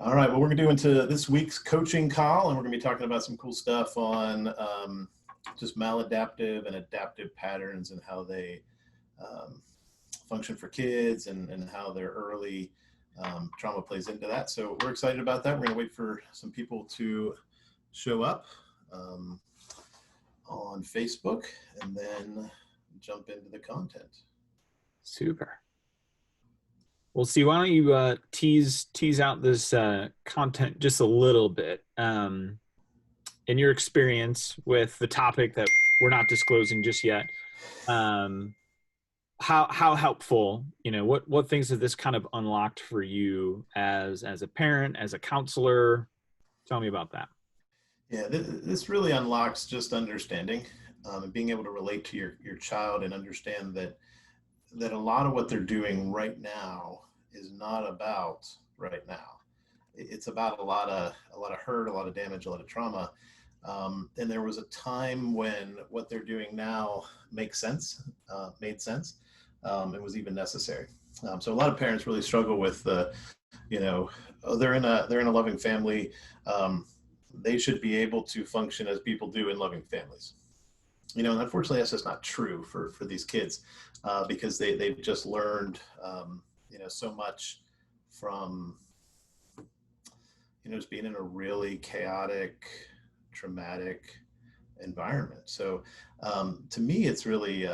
All right, well, we're going to do into this week's coaching call, and we're going to be talking about some cool stuff on just maladaptive and adaptive patterns and how they function for kids and how their early trauma plays into that. So we're excited about that. We're going to wait for some people to show up on Facebook and then jump into the content. Super. Well, see, why don't you tease out this content just a little bit? In your experience with the topic that we're not disclosing just yet, how helpful, what things have this kind of unlocked for you as a parent, as a counselor? Tell me about that. Yeah, this really unlocks just understanding and being able to relate to your child and understand that a lot of what they're doing right now is not about right now. It's about a lot of hurt, a lot of damage, a lot of trauma. And there was a time when what they're doing now made sense, and was even necessary. So a lot of parents really struggle with they're in a loving family. They should be able to function as people do in loving families. And unfortunately, that's just not true for these kids because they've just learned, so much from, just being in a really chaotic, traumatic environment. So to me, it's really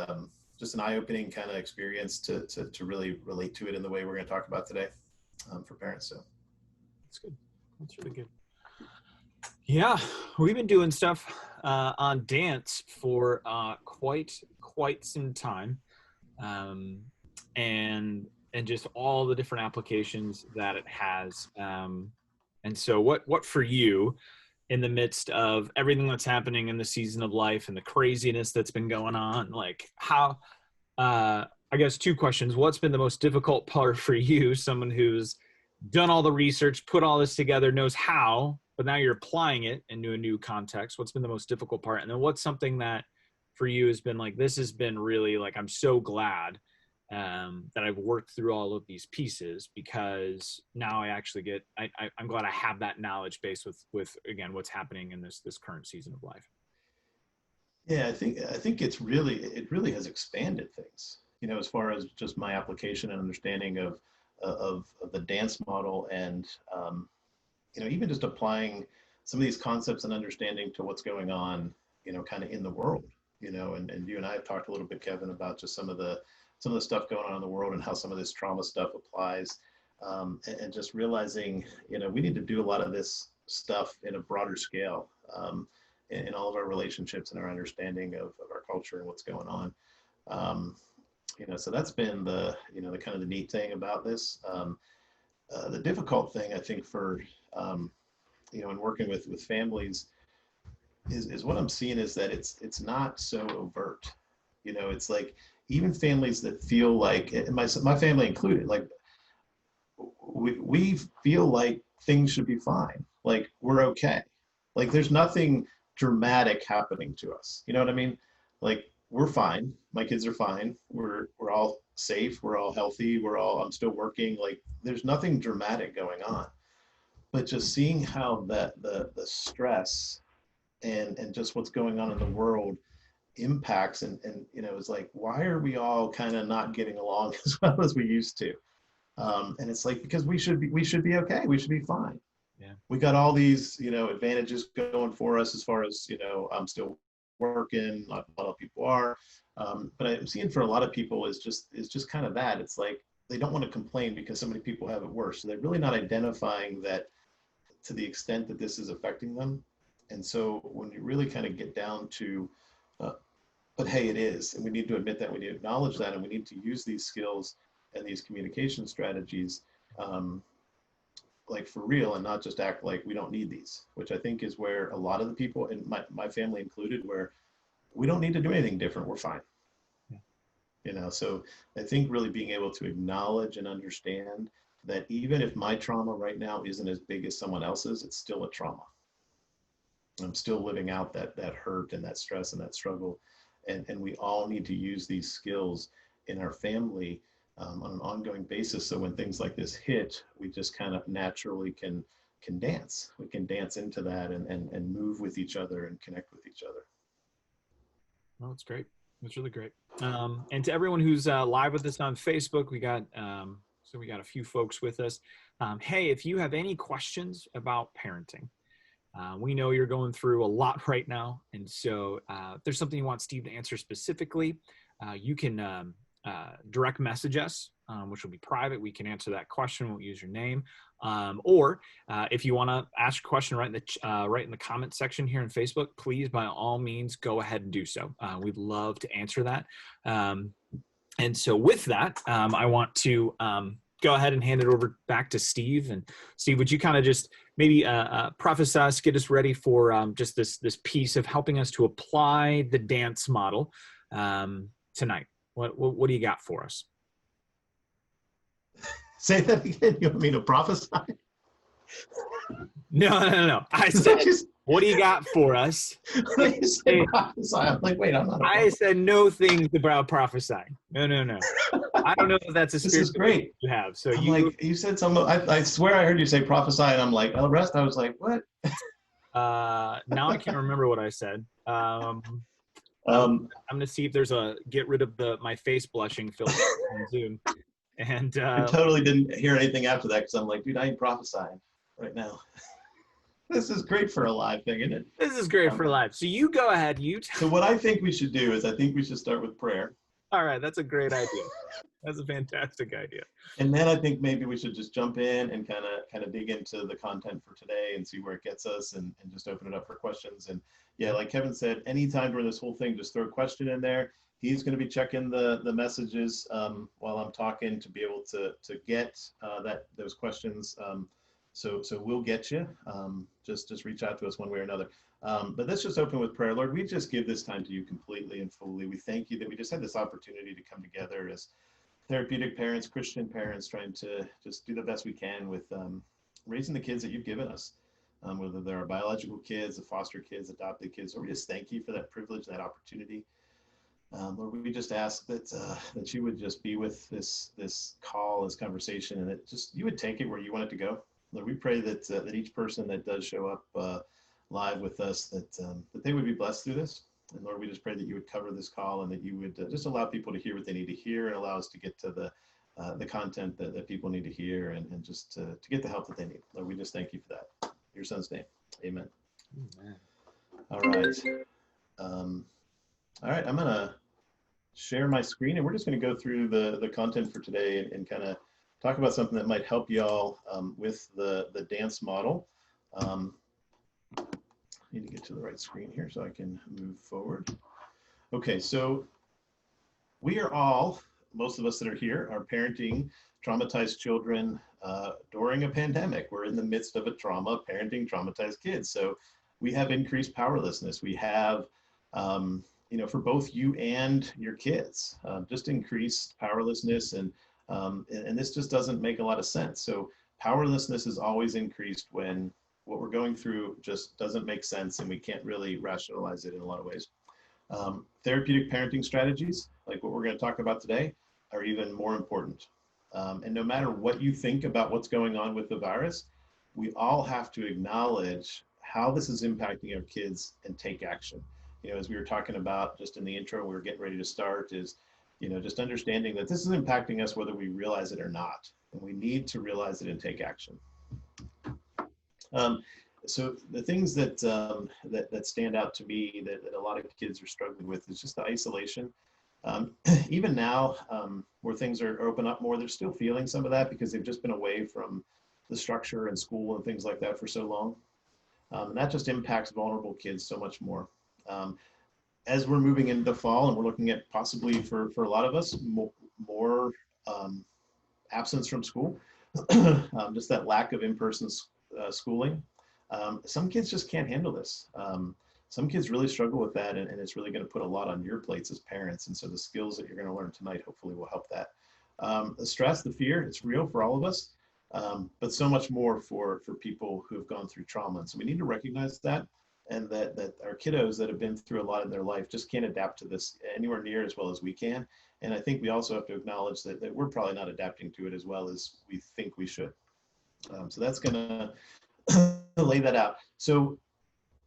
just an eye-opening kind of experience to really relate to it in the way we're going to talk about today for parents. So that's good. That's really good. Yeah, we've been doing stuff on dance for quite some time, and just all the different applications that it has. And so, what for you, in the midst of everything that's happening in the season of life and the craziness that's been going on, like how? I guess two questions. What's been the most difficult part for you, someone who's done all the research, put all this together, knows how, but now you're applying it into a new context? What's been the most difficult part? And then what's something that for you has been like, this has been really like, I'm so glad that I've worked through all of these pieces, because now I actually I'm glad I have that knowledge base with again, what's happening in this current season of life. Yeah, I think it really has expanded things, as far as just my application and understanding of the dance model, and even just applying some of these concepts and understanding to what's going on, kind of in the world, and you and I have talked a little bit, Kevin, about just some of the stuff going on in the world and how some of this trauma stuff applies, and just realizing, we need to do a lot of this stuff in a broader scale, in all of our relationships and our understanding of our culture and what's going on. So that's been the kind of the neat thing about this. The difficult thing, I think, for in working with families is what I'm seeing is that it's not so overt. It's like even families that feel like, and my family included, like we feel like things should be fine, like we're okay, like there's nothing dramatic happening to us. You know what I mean? Like we're fine. My kids are fine. We're all safe. We're all healthy. I'm still working. Like there's nothing dramatic going on. But just seeing how that the stress and just what's going on in the world impacts and it's like, why are we all kind of not getting along as well as we used to? And it's like, because we should be okay. We should be fine. Yeah. We got all these, advantages going for us as far as, I'm still working, not a lot of people are. But I'm seeing for a lot of people is just kind of that. It's like, they don't want to complain because so many people have it worse. So they're really not identifying that to the extent that this is affecting them. And so when you really kind of get down to, but hey, it is, and we need to admit that, we need to acknowledge that, and we need to use these skills and these communication strategies like for real, and not just act like we don't need these, which I think is where a lot of the people, and my family included, where we don't need to do anything different, we're fine. Yeah. So I think really being able to acknowledge and understand that even if my trauma right now isn't as big as someone else's, it's still a trauma. I'm still living out that hurt and that stress and that struggle. And we all need to use these skills in our family on an ongoing basis. So when things like this hit, we just kind of naturally can dance. We can dance into that and move with each other and connect with each other. Well, it's great. It's really great. And to everyone who's live with us on Facebook, we got a few folks with us. Hey, if you have any questions about parenting, we know you're going through a lot right now, and so if there's something you want Steve to answer specifically, you can direct message us, which will be private. We can answer that question. Won't use your name. Or if you want to ask a question right in the comment section here on Facebook, please, by all means, go ahead and do so. We'd love to answer that. And so with that, I want to go ahead and hand it over back to Steve. And Steve, would you kind of just maybe preface us, get us ready for just this piece of helping us to apply the dance model tonight? What do you got for us? Say that again. You want me to prophesy? No. I said, what do you got for us? You said prophesy. I'm like, wait, I'm not. I said no things about prophesying. No. I don't know if that's a spirit. This is great. You have. So you said something. I swear I heard you say prophesy, and I'm like, the rest. I was like, what? Now I can't remember what I said. I'm gonna see if there's a get rid of my face blushing filter on Zoom. And I totally didn't hear anything after that because I'm like, dude, I ain't prophesying right now. This is great for a live thing, isn't it? This is great for live. So you go ahead. So what I think we should do is I think we should start with prayer. All right, that's a great idea. That's a fantastic idea. And then I think maybe we should just jump in and kind of dig into the content for today and see where it gets us and just open it up for questions. And yeah, like Kevin said, anytime during this whole thing, just throw a question in there. He's going to be checking the messages while I'm talking to be able to get those questions. So we'll get you. Just reach out to us one way or another. But let's just open with prayer. Lord, we just give this time to you completely and fully. We thank you that we just had this opportunity to come together as therapeutic parents, Christian parents, trying to just do the best we can with raising the kids that you've given us, whether they're our biological kids, the foster kids, adopted kids. Lord, we just thank you for that privilege, that opportunity. Lord, we just ask that you would just be with this call, this conversation, and that just you would take it where you want it to go. Lord, we pray that each person that does show up live with us, that they would be blessed through this. And Lord, we just pray that you would cover this call and that you would just allow people to hear what they need to hear and allow us to get to the content that people need to hear and just to get the help that they need. Lord, we just thank you for that. In your son's name, amen. Amen. All right, I'm going to share my screen and we're just going to go through the content for today and kind of talk about something that might help y'all with the dance model. I need to get to the right screen here so I can move forward. Okay, so we are all, most of us that are here, are parenting traumatized children during a pandemic. We're in the midst of a trauma, parenting traumatized kids. So we have increased powerlessness. We have, for both you and your kids, just increased powerlessness, and this just doesn't make a lot of sense. So powerlessness is always increased when what we're going through just doesn't make sense and we can't really rationalize it in a lot of ways. Therapeutic parenting strategies, like what we're going to talk about today, are even more important. And no matter what you think about what's going on with the virus, we all have to acknowledge how this is impacting our kids and take action. As we were talking about just in the intro, we were getting ready to start, is just understanding that this is impacting us whether we realize it or not, and we need to realize it and take action. So the things that stand out to me that a lot of kids are struggling with is just the isolation. Even now, where things are open up more, they're still feeling some of that because they've just been away from the structure and school and things like that for so long. And that just impacts vulnerable kids so much more. As we're moving into fall and we're looking at possibly for a lot of us, more absence from school, just that lack of in-person schooling. Some kids just can't handle this. Some kids really struggle with that, and it's really going to put a lot on your plates as parents. And so the skills that you're going to learn tonight hopefully will help that. The stress, the fear, it's real for all of us, but so much more for people who have gone through trauma. And so we need to recognize that, and that our kiddos that have been through a lot in their life just can't adapt to this anywhere near as well as we can. And I think we also have to acknowledge that we're probably not adapting to it as well as we think we should. So that's going to lay that out. So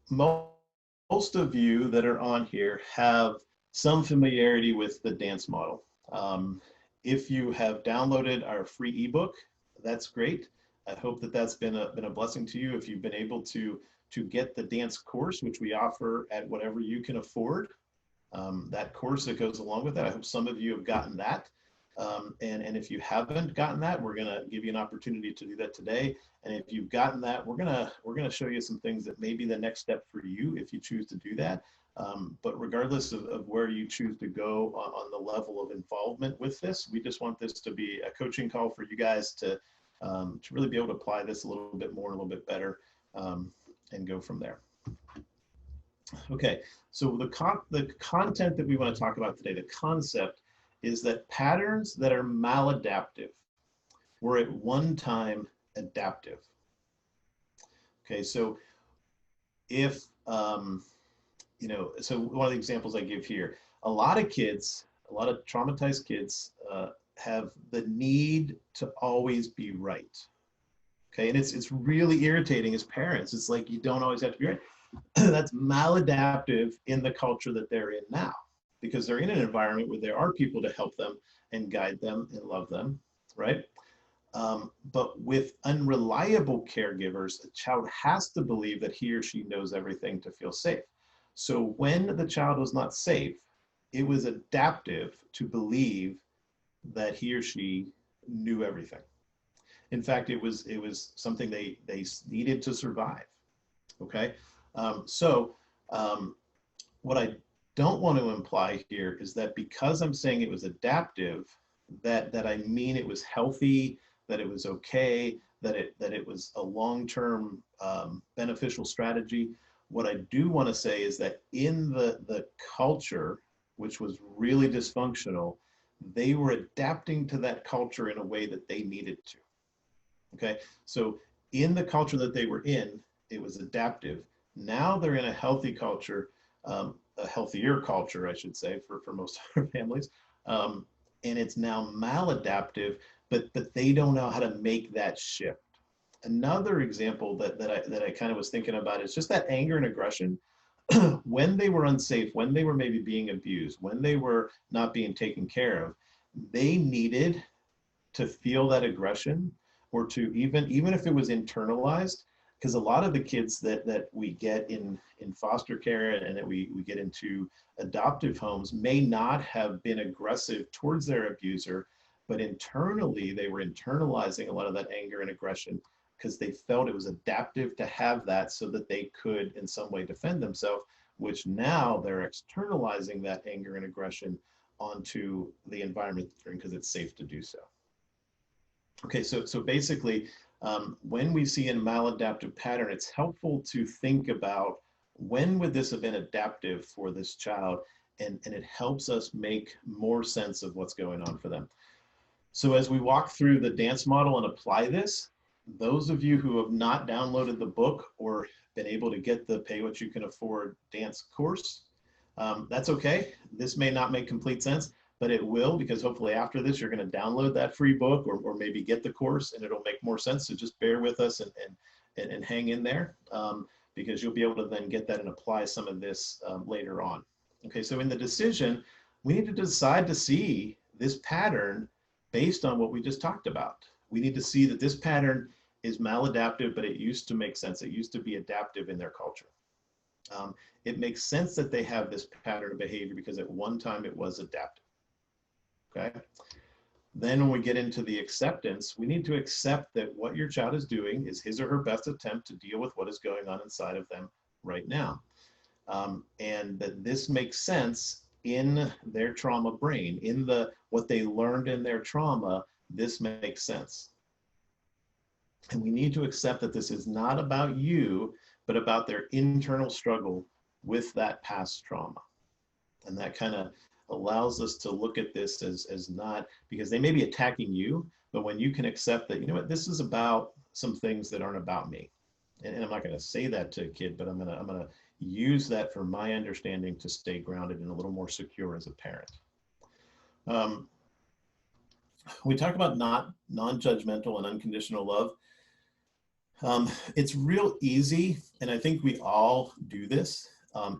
most of you that are on here have some familiarity with the dance model. If you have downloaded our free ebook, that's great. I hope that that's been a blessing to you. If you've been able to get the dance course, which we offer at whatever you can afford, that course that goes along with that, I hope some of you have gotten that. And if you haven't gotten that, we're going to give you an opportunity to do that today. And if you've gotten that, we're going to show you some things that may be the next step for you if you choose to do that. But regardless of where you choose to go on the level of involvement with this, we just want this to be a coaching call for you guys to really be able to apply this a little bit more, a little bit better, and go from there. Okay, so the content that we want to talk about today, the concept, is that patterns that are maladaptive were at one time adaptive. Okay, so if, so one of the examples I give here, a lot of kids, a lot of traumatized kids have the need to always be right. Okay, and it's really irritating as parents. It's like you don't always have to be right. That's maladaptive in the culture that they're in now, because they're in an environment where there are people to help them and guide them and love them, right? But with unreliable caregivers, a child has to believe that he or she knows everything to feel safe. So when the child was not safe, it was adaptive to believe that he or she knew everything. In fact, it was something they needed to survive. Okay, what I don't want to imply here is that because I'm saying it was adaptive, that I mean it was healthy, that it was okay, that it was a long-term beneficial strategy. What I do want to say is that in the culture, which was really dysfunctional, they were adapting to that culture in a way that they needed to. Okay, so in the culture that they were in, it was adaptive. Now they're in a healthy culture, a healthier culture, I should say, for most of our families, and it's now maladaptive, but they don't know how to make that shift. Another example that I kind of was thinking about is just that anger and aggression. When they were unsafe, when they were maybe being abused, when they were not being taken care of, they needed to feel that aggression, or to even if it was internalized, because a lot of the kids that we get in foster care and that we get into adoptive homes may not have been aggressive towards their abuser, but internally they were internalizing a lot of that anger and aggression because they felt it was adaptive to have that so that they could in some way defend themselves, which now they're externalizing that anger and aggression onto the environment because it's safe to do so. Okay, so basically, when we see a maladaptive pattern, it's helpful to think about when would this have been adaptive for this child, and it helps us make more sense of what's going on for them. So as we walk through the dance model and apply this, those of you who have not downloaded the book or been able to get the Pay What You Can Afford dance course, that's okay. This may not make complete sense, but it will, because hopefully after this, you're going to download that free book or maybe get the course and it'll make more sense. So just bear with us and hang in there, because you'll be able to then get that and apply some of this later on. Okay, so in the decision, we need to decide to see this pattern based on what we just talked about. We need to see that this pattern is maladaptive, but it used to make sense. It used to be adaptive in their culture. It makes sense that they have this pattern of behavior because at one time it was adaptive. Okay. Then when we get into the acceptance, we need to accept that what your child is doing is his or her best attempt to deal with what is going on inside of them right now. And that this makes sense in their trauma brain, in what they learned in their trauma, this makes sense. And we need to accept that this is not about you, but about their internal struggle with that past trauma. And that kind of allows us to look at this as not, because they may be attacking you, but when you can accept that, you know what, this is about some things that aren't about me. And I'm not going to say that to a kid, but I'm going to use that for my understanding to stay grounded and a little more secure as a parent. Um, we talk about not non-judgmental and unconditional love. It's real easy, and I think we all do this on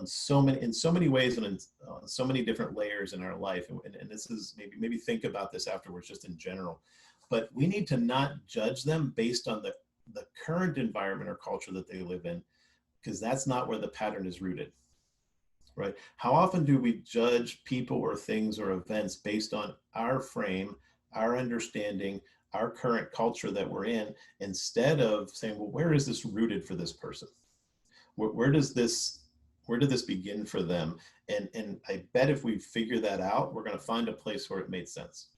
so many ways and on so many different layers in our life. And this is maybe think about this afterwards, just in general. But we need to not judge them based on the current environment or culture that they live in, because that's not where the pattern is rooted. Right? How often do we judge people or things or events based on our frame, our understanding, our current culture that we're in, instead of saying, well, where is this rooted for this person? Where did this begin for them? And I bet if we figure that out, we're going to find a place where it made sense.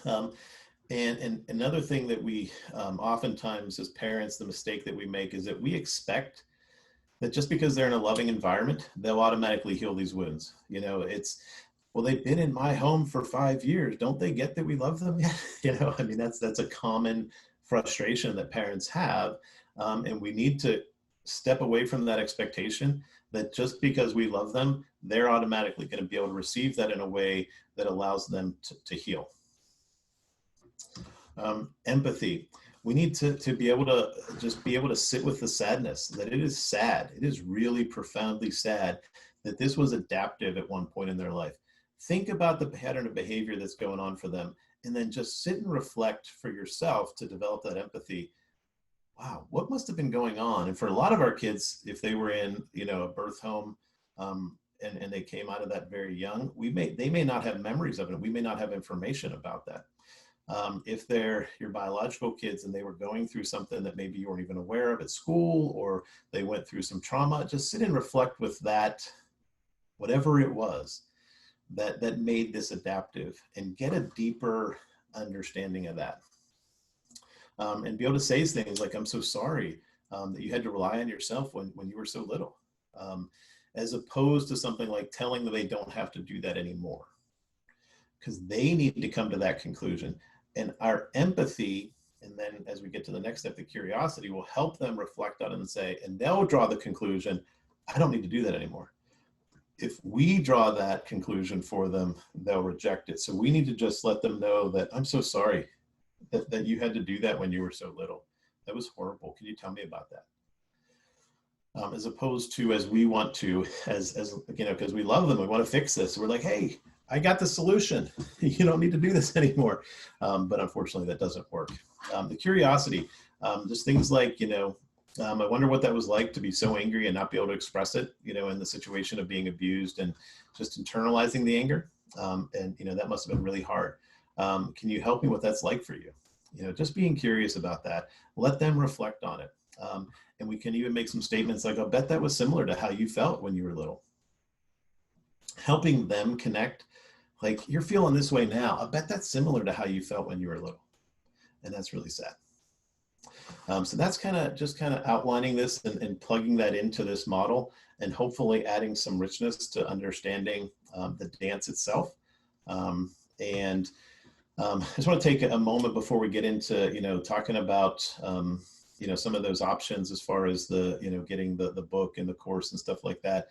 And another thing that we oftentimes as parents, the mistake that we make is that we expect that just because they're in a loving environment, they'll automatically heal these wounds. You know, it's, well, they've been in my home for 5 years. Don't they get that we love them yet? You know, I mean, that's a common frustration that parents have. And we need to step away from that expectation that just because we love them, they're automatically going to be able to receive that in a way that allows them to heal. Empathy. We need to be able to just be able to sit with the sadness that it is sad. It is really profoundly sad that this was adaptive at one point in their life. Think about the pattern of behavior that's going on for them, and then just sit and reflect for yourself to develop that empathy. Wow, what must have been going on? And for a lot of our kids, if they were in, you know, a birth home, and they came out of that very young, they may not have memories of it. We may not have information about that. If they're your biological kids and they were going through something that maybe you weren't even aware of at school, or they went through some trauma, just sit and reflect with that, whatever it was that made this adaptive, and get a deeper understanding of that. And be able to say things like, I'm so sorry that you had to rely on yourself when you were so little, as opposed to something like telling them they don't have to do that anymore, because they need to come to that conclusion. And our empathy, and then as we get to the next step, the curiosity, will help them reflect on it and say, and they'll draw the conclusion, I don't need to do that anymore. If we draw that conclusion for them, they'll reject it. So we need to just let them know that, I'm so sorry that you had to do that when you were so little. That was horrible. Can you tell me about that? As opposed to, as we want to, as you know, because we love them, we want to fix this. We're like, hey, I got the solution. You don't need to do this anymore. But unfortunately, that doesn't work. The curiosity, just things like, you know, I wonder what that was like to be so angry and not be able to express it, you know, in the situation of being abused, and just internalizing the anger. And, you know, that must have been really hard. Can you help me what that's like for you? You know, just being curious about that. Let them reflect on it. And we can even make some statements like, I bet that was similar to how you felt when you were little. Helping them connect, like, you're feeling this way now. I bet that's similar to how you felt when you were little. And that's really sad. So that's kind of outlining this and plugging that into this model, and hopefully adding some richness to understanding the dance itself. And I just want to take a moment before we get into, you know, talking about, you know, some of those options as far as the, you know, getting the book and the course and stuff like that.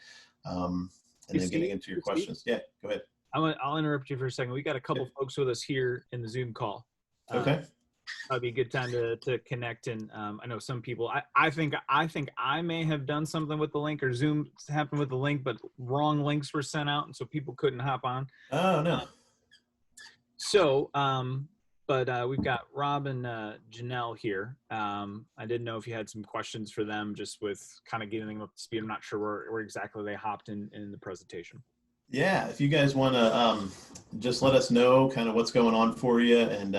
And then getting into your questions. Yeah, go ahead. I'll interrupt you for a second. We got a couple folks with us here in the Zoom call. Okay. That'd be a good time to connect. And I know some people, I think I may have done something with the link, or Zoom happened with the link, but wrong links were sent out, and so people couldn't hop on. Oh, no. So, but we've got Rob and Janelle here. I didn't know if you had some questions for them, just with kind of getting them up to speed. I'm not sure where exactly they hopped in the presentation. Yeah, if you guys want to just let us know kind of what's going on for you, and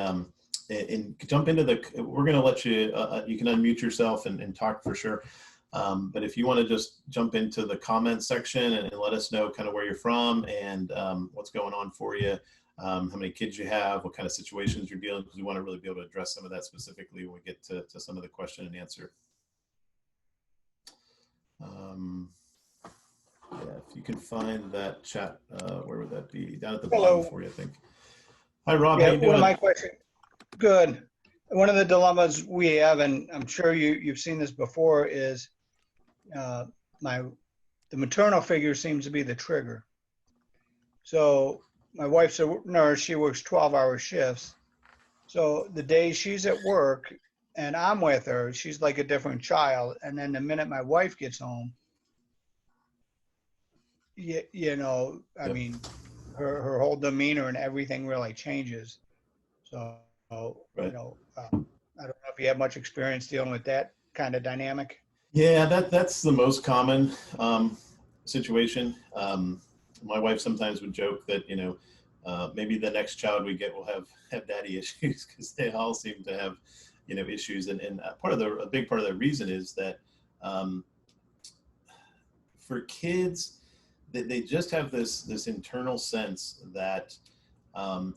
jump into we're going to let you, you can unmute yourself and talk for sure. But if you want to just jump into the comment section and let us know kind of where you're from, and what's going on for you, how many kids you have, what kind of situations you're dealing with, because we want to really be able to address some of that specifically when we get to some of the question and answer. Yeah, if you can find that chat, where would that be? Down at the bottom for you, I think. Hi, Rob. Yeah, how you doing? one of my questions. Good. One of the dilemmas we have, and I'm sure you've seen this before, is the maternal figure seems to be the trigger. So my wife's a nurse. She works 12-hour shifts. So the day she's at work and I'm with her, she's like a different child. And then the minute my wife gets home, you know, I Yep. mean, her whole demeanor and everything really changes. So, Right. you know, I don't know if you have much experience dealing with that kind of dynamic. Yeah, that's the most common situation. My wife sometimes would joke that, maybe the next child we get will have daddy issues because they all seem to have, issues. And a big part of the reason is that for kids, they just have this internal sense that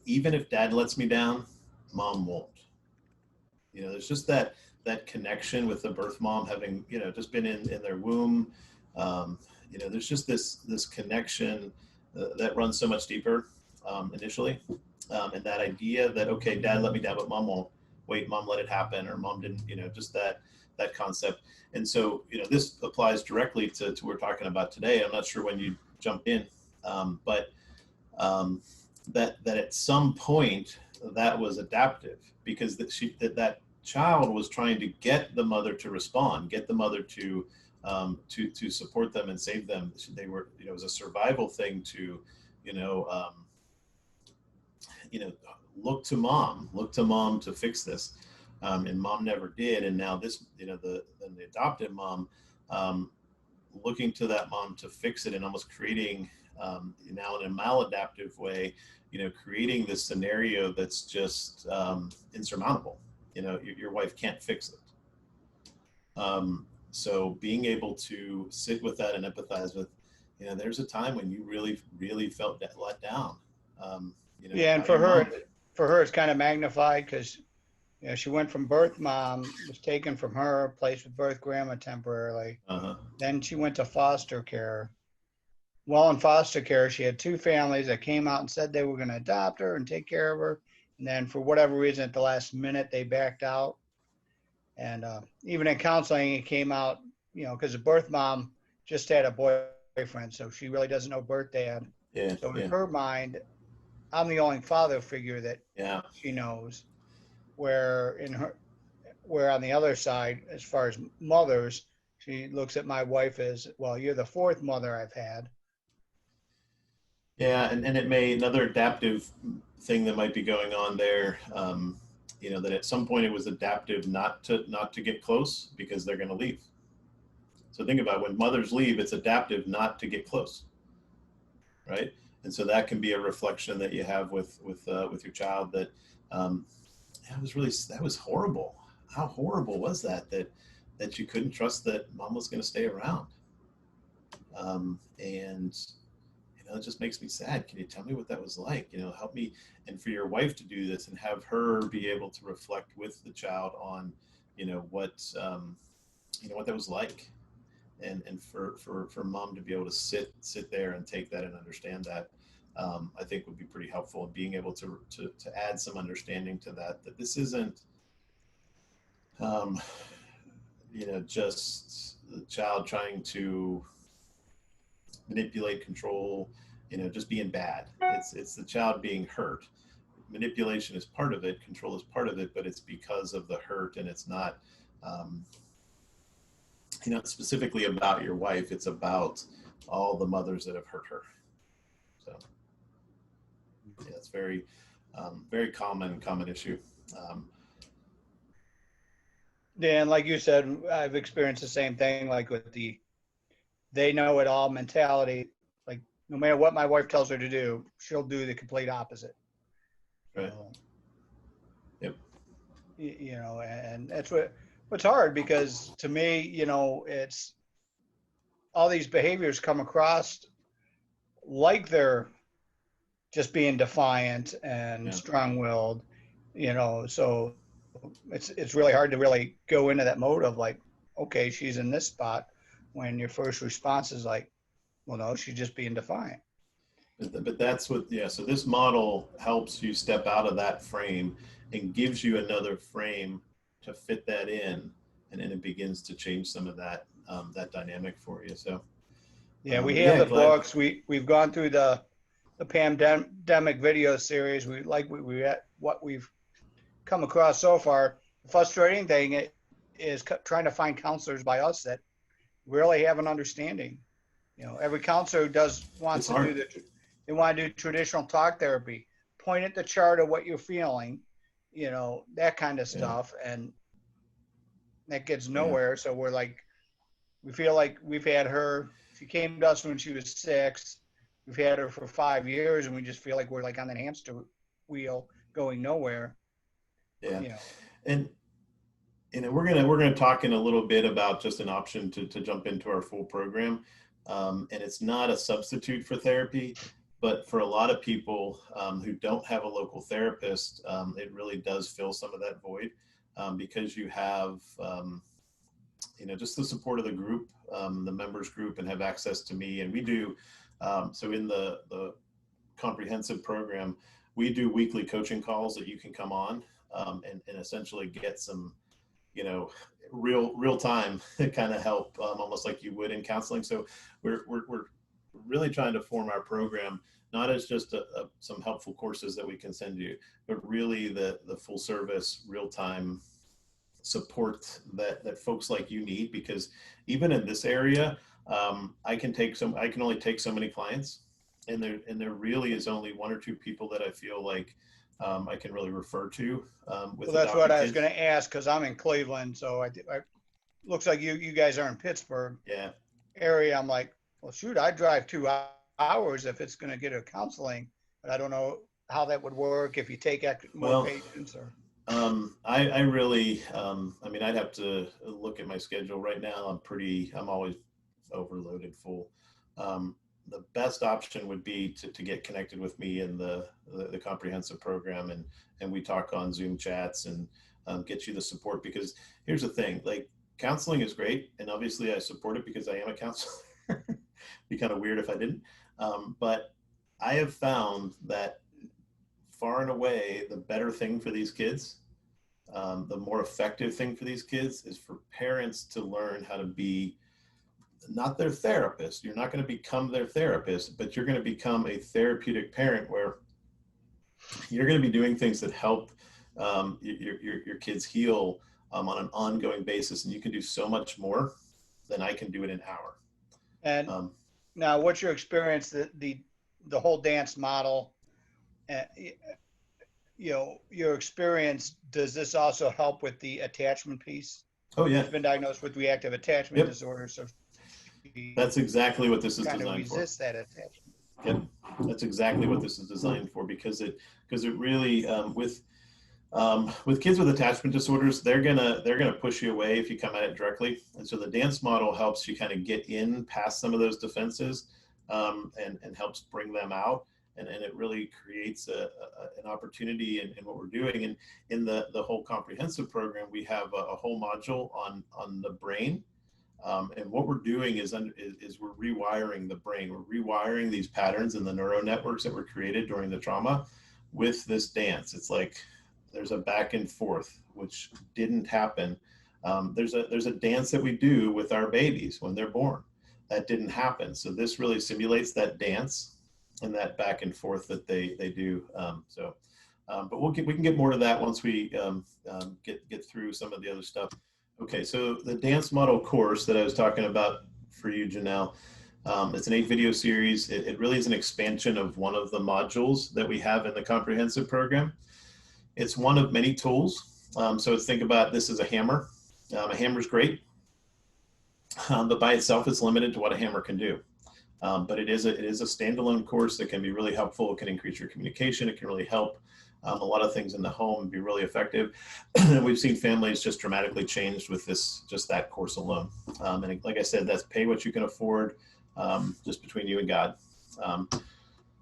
even if dad lets me down, mom won't. There's just that connection with the birth mom having just been in their womb. There's just this connection that runs so much deeper initially, and that idea that, okay, dad let me down but mom won't. Wait, mom let it happen, or mom didn't. Just that concept. And so this applies directly to what we're talking about today. I'm not sure when you jumped in, but that at some point that was adaptive, because that child was trying to get the mother to respond, get the mother to support them and save them. They were, it was a survival thing to, you know, um, look to mom to fix this, and mom never did. And now this, the adoptive mom, looking to that mom to fix it, and almost creating, now in a maladaptive way, creating this scenario that's just insurmountable. Your wife can't fix it. So being able to sit with that and empathize with, there's a time when you really, really felt let down. Yeah, and by your mom. for her, it's kind of magnified because she went from birth mom, was taken from her, placed with birth grandma temporarily. Uh-huh. Then she went to foster care. While in foster care, she had two families that came out and said they were going to adopt her and take care of her. And then for whatever reason, at the last minute, they backed out. And even in counseling, it came out, because the birth mom just had a boyfriend, so she really doesn't know birth dad. Yeah. So in Yeah. her mind, I'm the only father figure that Yeah. she knows. Where on the other side, as far as mothers, she looks at my wife as, well, you're the fourth mother I've had. Yeah, and it may, another adaptive thing that might be going on there, that at some point it was adaptive not to get close because they're going to leave. So think about it, when mothers leave, it's adaptive not to get close, right? And so that can be a reflection that you have with your child, that that was horrible. How horrible was that you couldn't trust that mom was going to stay around, and it just makes me sad. Can you tell me what that was like? Help me. And for your wife to do this and have her be able to reflect with the child on, what that was like, and for mom to be able to sit there and take that and understand that, I think would be pretty helpful. And being able to add some understanding to that this isn't, just the child trying to manipulate, control, just being bad. It's the child being hurt. Manipulation is part of it, control is part of it, but it's because of the hurt, and it's not, specifically about your wife. It's about all the mothers that have hurt her. So, yeah, it's very, very common issue. Yeah, and like you said, I've experienced the same thing, like with the they know it all mentality. Like, no matter what my wife tells her to do, she'll do the complete opposite. Right. Yep. And that's what's hard, because to me, it's all these behaviors come across like they're just being defiant and strong-willed, so it's really hard to really go into that mode of like, okay, she's in this spot, when your first response is like, well, no, she's just being defiant. But that's what, so this model helps you step out of that frame and gives you another frame to fit that in, and then it begins to change some of that that dynamic for you. So yeah, we have the glad. books, we've gone through the the pandemic video series. What we've come across so far. The frustrating thing is trying to find counselors by us that really have an understanding. You know, every counselor wants to do they want to do traditional talk therapy, point at the chart of what you're feeling, you know, that kind of stuff, and that gets nowhere. So we feel like we've had her. She came to us when she was 6. We've had her for 5 years, and we just feel like we're like on that hamster wheel going nowhere. Yeah. You know. And we're gonna talk in a little bit about just an option to jump into our full program, and it's not a substitute for therapy, but for a lot of people who don't have a local therapist, it really does fill some of that void, because you have just the support of the group, the members group, and have access to me, and we do. So in the comprehensive program, we do weekly coaching calls that you can come on and essentially get some real time kind of help, almost like you would in counseling. So we're really trying to form our program not as just some helpful courses that we can send you, but really the full service real time support that folks like you need, because even in this area, I can only take so many clients, and there really is only 1 or 2 people that I feel like I can really refer to. Well, that's what I was going to ask, because I'm in Cleveland, so I looks like you guys are in Pittsburgh area. I'm like, well, shoot, I drive 2 hours if it's going to get a counseling, but I don't know how that would work if you take more patients or. I really, I'd have to look at my schedule right now. I'm always overloaded full. The best option would be to get connected with me in the comprehensive program, and we talk on Zoom chats and get you the support, because here's the thing, like, counseling is great, and obviously I support it because I am a counselor. It'd be kind of weird if I didn't, but I have found that far and away the better thing for these kids, the more effective thing for these kids, is for parents to learn how to be not their therapist. You're not going to become their therapist, but you're going to become a therapeutic parent, where you're going to be doing things that help your kids heal on an ongoing basis, and you can do so much more than I can do in an hour. And now, what's your experience? The whole dance model, your experience. Does this also help with the attachment piece? Oh yeah, she's been diagnosed with reactive attachment disorder, so that's exactly what this is kind designed of resist that attachment. Yep, that's exactly what this is designed for, because it really with kids with attachment disorders, they're gonna push you away if you come at it directly, and so the dance model helps you kind of get in past some of those defenses, and helps bring them out, and it really creates an opportunity in what we're doing. And in the whole comprehensive program, we have a whole module on the brain. And what we're doing is we're rewiring the brain. We're rewiring these patterns and the neural networks that were created during the trauma with this dance. It's like there's a back and forth, which didn't happen. There's a dance that we do with our babies when they're born. That didn't happen. So this really simulates that dance and that back and forth that they do. But we can get more to that once we get through some of the other stuff. Okay, so the dance model course that I was talking about for you, Janelle, it's an 8-video series. It really is an expansion of one of the modules that we have in the comprehensive program. It's one of many tools. So think about this as a hammer. A hammer's great, but by itself, it's limited to what a hammer can do. But it is a standalone course that can be really helpful. It can increase your communication. It can really help a lot of things in the home and be really effective. We've seen families just dramatically changed with just that course alone. And like I said, that's pay what you can afford, just between you and God.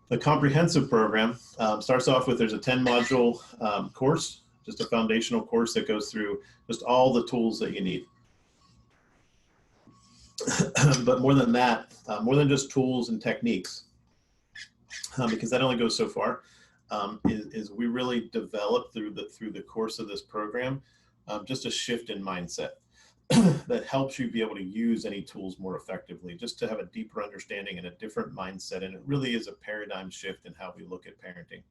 The comprehensive program starts off with, there's a 10-module course, just a foundational course that goes through just all the tools that you need. But more than that, more than just tools and techniques, because that only goes so far, is we really develop through the course of this program just a shift in mindset. that helps you be able to use any tools more effectively, just to have a deeper understanding and a different mindset. And it really is a paradigm shift in how we look at parenting.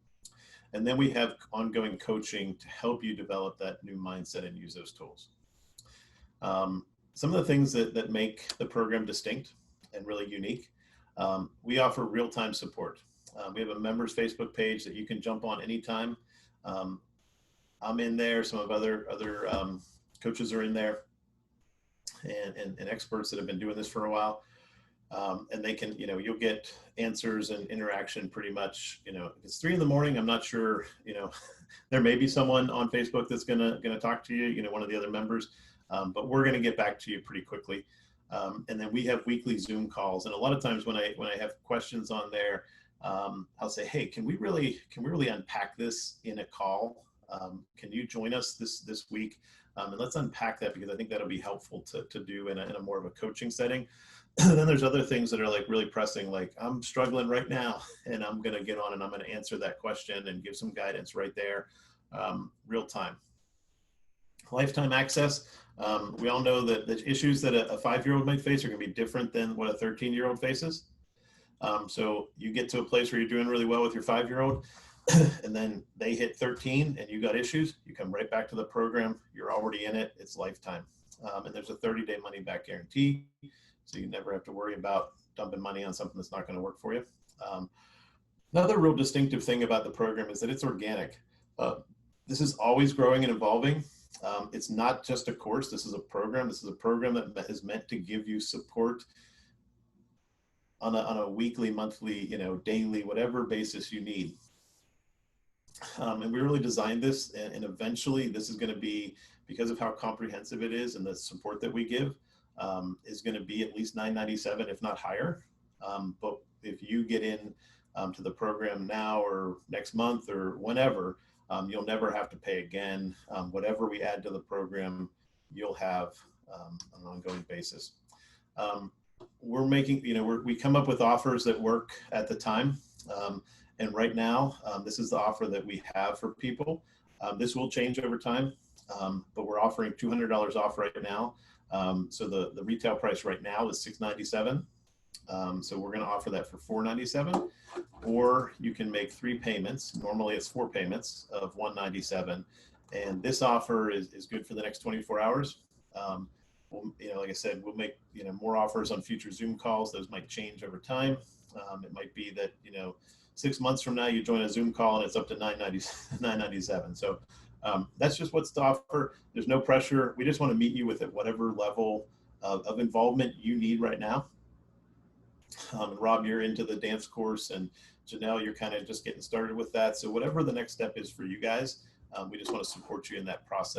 And then we have ongoing coaching to help you develop that new mindset and use those tools. Some of the things that make the program distinct and really unique, we offer real-time support. We have a members Facebook page that you can jump on anytime. I'm in there. Some of other coaches are in there, and experts that have been doing this for a while. And they can, you'll get answers and interaction pretty much, if it's 3 a.m, I'm not sure, there may be someone on Facebook that's gonna talk to you, one of the other members, but we're gonna get back to you pretty quickly. And then we have weekly Zoom calls. And a lot of times when I have questions on there, I'll say, hey, can we really unpack this in a call? Can you join us this week? And let's unpack that, because I think that'll be helpful to do in a more of a coaching setting. Then there's other things that are like really pressing, like I'm struggling right now, and I'm going to get on and I'm going to answer that question and give some guidance right there, real time. Lifetime access. We all know that the issues that a 5-year-old might face are going to be different than what a 13-year-old faces. So you get to a place where you're doing really well with your 5-year-old, and then they hit 13 and you got issues, you come right back to the program. You're already in it. It's lifetime. And there's a 30-day money back guarantee. So you never have to worry about dumping money on something that's not going to work for you. Another real distinctive thing about the program is that it's organic. This is always growing and evolving. It's not just a course. This is a program. This is a program that is meant to give you support on a weekly, monthly, daily, whatever basis you need. And we really designed this, and eventually this is going to be, because of how comprehensive it is and the support that we give, is going to be at least $997, if not higher. But if you get in to the program now or next month or whenever, you'll never have to pay again. Whatever we add to the program, you'll have on an ongoing basis. We're making, we come up with offers that work at the time. And right now, this is the offer that we have for people. This will change over time, but we're offering $200 off right now. So the retail price right now is $697. So we're going to offer that for $497, or you can make 3 payments. Normally it's 4 payments of $197. And this offer is good for the next 24 hours. We'll, like I said, we'll make, more offers on future Zoom calls. Those might change over time. It might be that, 6 months from now, you join a Zoom call and it's up to $997. So that's just what's to offer. There's no pressure. We just want to meet you with at whatever level of involvement you need right now. Rob, you're into the dance course, and Janelle, you're kind of just getting started with that. So whatever the next step is for you guys, we just want to support you in that process.